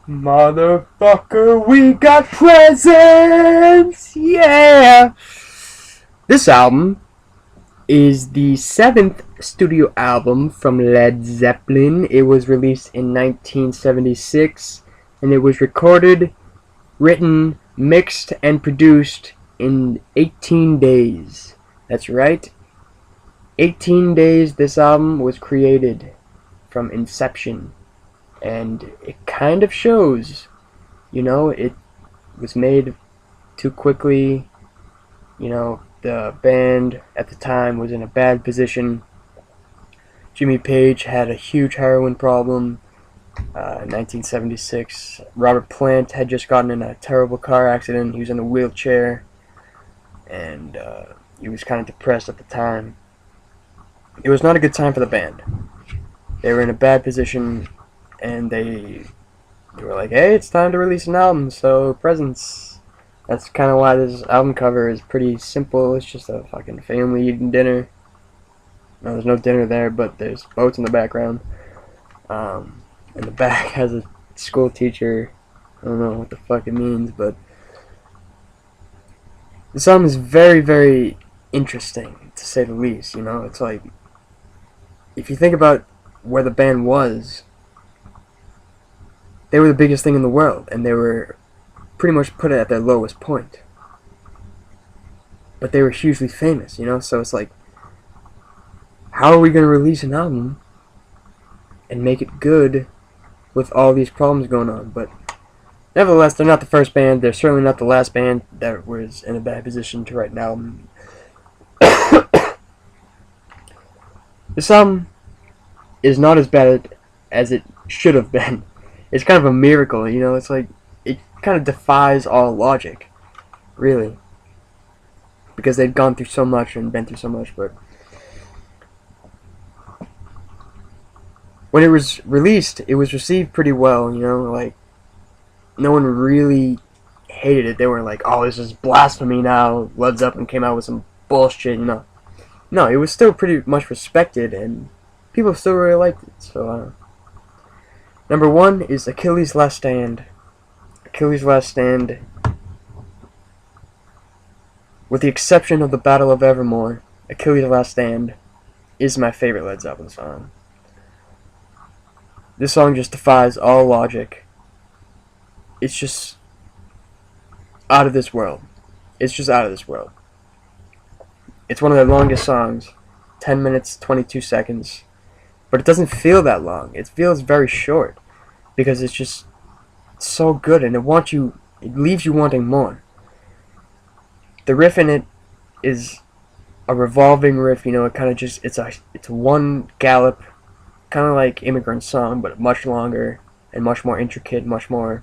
Motherfucker, we got presents! Yeah! This album is the seventh studio album from Led Zeppelin. It was released in 1976 and it was recorded, written, mixed, and produced in 18 days. That's right. 18 days this album was created from inception. And it kind of shows, it was made too quickly. The band at the time was in a bad position. Jimmy Page had a huge heroin problem. In 1976, Robert Plant had just gotten in a terrible car accident. He was in a wheelchair, and he was kind of depressed at the time. It was not a good time for the band. They were in a bad position, and they were like, hey, it's time to release an album, so Presents. That's kind of why this album cover is pretty simple. It's just a fucking family eating dinner. No, there's no dinner there, but there's boats in the background. And the back has a school teacher. I don't know what the fuck it means, but this album is very, very interesting, to say the least. It's like, if you think about where the band was, they were the biggest thing in the world, and they were pretty much put it at their lowest point. But they were hugely famous, so it's like, how are we going to release an album and make it good with all these problems going on? But nevertheless, they're not the first band. They're certainly not the last band that was in a bad position to write an album. This album is not as bad as it should have been. It's kind of a miracle, it's like, it kind of defies all logic, really, because they'd gone through so much and been through so much. But when it was released, it was received pretty well, like, no one really hated it. They weren't like, oh, this is blasphemy now, Led Zeppelin came out with some bullshit, No, it was still pretty much respected, and people still really liked it. So, number one is Achilles' Last Stand. Achilles' Last Stand, with the exception of the Battle of Evermore, Achilles' Last Stand is my favorite Led Zeppelin song. This song just defies all logic. It's just out of this world. It's just out of this world. It's one of their longest songs, 10 minutes, 22 seconds. But it doesn't feel that long. It feels very short, because it's just so good, and it leaves you wanting more. The riff in it is a revolving riff, it kind of just, it's a one gallop, kind of like Immigrant Song, but much longer and much more intricate, much more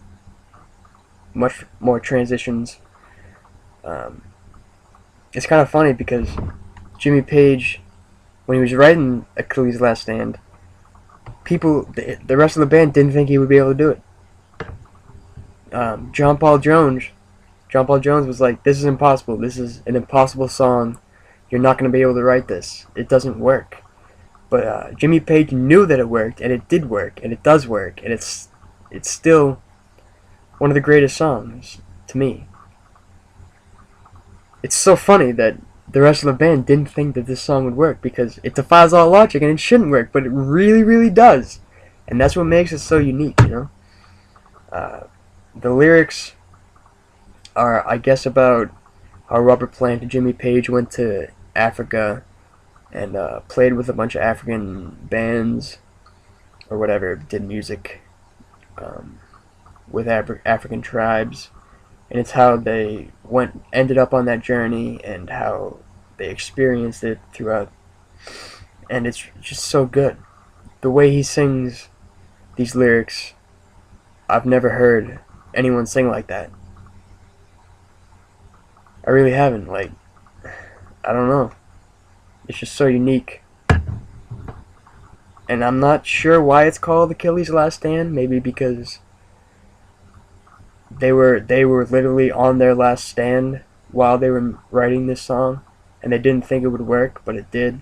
transitions. It's kind of funny because Jimmy Page, when he was writing Achilles' Last Stand, the rest of the band didn't think he would be able to do it. John Paul Jones was like, this is impossible. This is an impossible song. You're not going to be able to write this. It doesn't work. But Jimmy Page knew that it worked, and it did work, and it does work, and it's still one of the greatest songs to me. It's so funny that the rest of the band didn't think that this song would work, because it defies all logic and it shouldn't work, but it really, really does. And that's what makes it so unique, The lyrics are, I guess, about how Robert Plant and Jimmy Page went to Africa and played with a bunch of African bands or whatever, did music with African tribes, and it's how they ended up on that journey and how they experienced it throughout, and it's just so good. The way he sings these lyrics, I've never heard anyone sing like that. I really haven't. Like, I don't know. It's just so unique. And I'm not sure why it's called Achilles' Last Stand. Maybe because they were literally on their last stand while they were writing this song, and they didn't think it would work, but it did.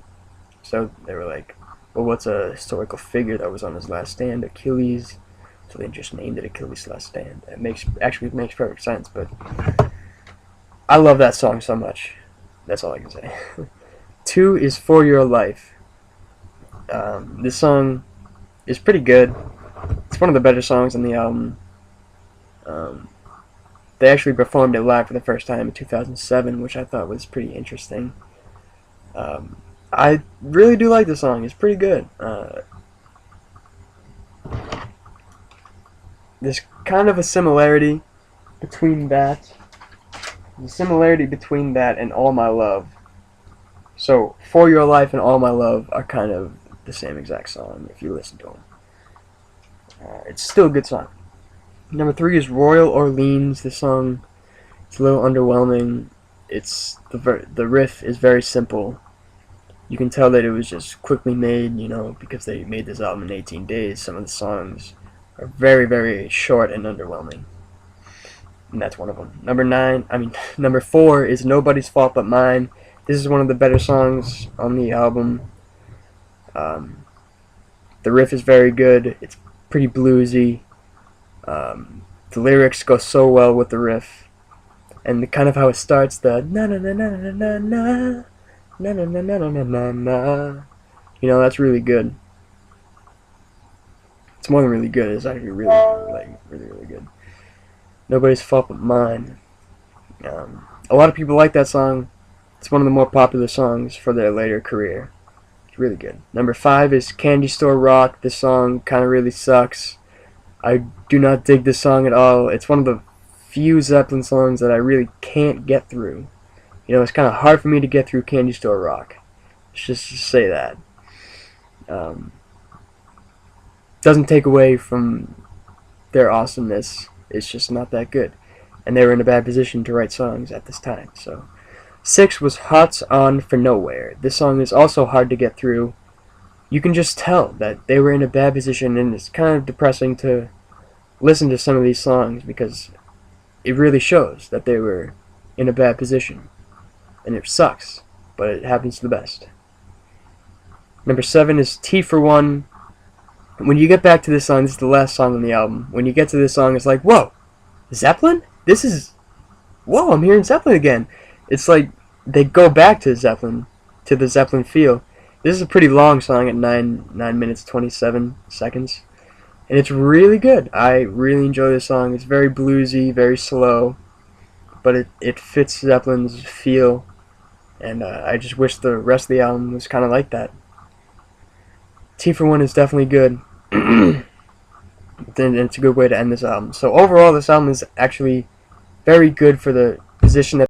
So they were like, well, what's a historical figure that was on his last stand? Achilles. so they just named it Achilles' Last Stand. It makes perfect sense, but I love that song so much. That's all I can say. 2 is For Your Life. This song is pretty good. It's one of the better songs on the album. They actually performed it live for the first time in 2007, which I thought was pretty interesting. I really do like this song. It's pretty good. There's kind of a similarity between that. The similarity between that and All My Love. So, For Your Life and All My Love are kind of the same exact song if you listen to them. It's still a good song. Number 3 is Royal Orleans. This song, it's a little underwhelming. It's the riff is very simple. You can tell that it was just quickly made, because they made this album in 18 days. Some of the songs are very, very short and underwhelming. And that's one of them. Number 4 is Nobody's Fault But Mine. This is one of the better songs on the album. The riff is very good. It's pretty bluesy. The lyrics go so well with the riff, and kind of how it starts, the na na na na na na na na na na na na na na. That's really good. It's more than really good. It's actually really, really good. Nobody's Fault But Mine. A lot of people like that song. It's one of the more popular songs for their later career. It's really good. Number 5 is Candy Store Rock. This song kind of really sucks. I do not dig this song at all. It's one of the few Zeppelin songs that I really can't get through. It's kind of hard for me to get through Candy Store Rock. Let's just say that. Doesn't take away from their awesomeness. It's just not that good. And they were in a bad position to write songs at this time. So 6 was Hots On For Nowhere. This song is also hard to get through. You can just tell that they were in a bad position, and it's kind of depressing to listen to some of these songs because it really shows that they were in a bad position. And it sucks, but it happens to the best. Number 7 is T for One. When you get back to this song, this is the last song on the album. When you get to this song, it's like, whoa, Zeppelin? Whoa, I'm hearing Zeppelin again. It's like they go back to Zeppelin, to the Zeppelin feel. This is a pretty long song at 9 minutes 27 seconds. And it's really good. I really enjoy this song. It's very bluesy, very slow. But it fits Zeppelin's feel. And I just wish the rest of the album was kind of like that. T for One is definitely good. Then it's a good way to end this album. So overall, this album is actually very good for the position that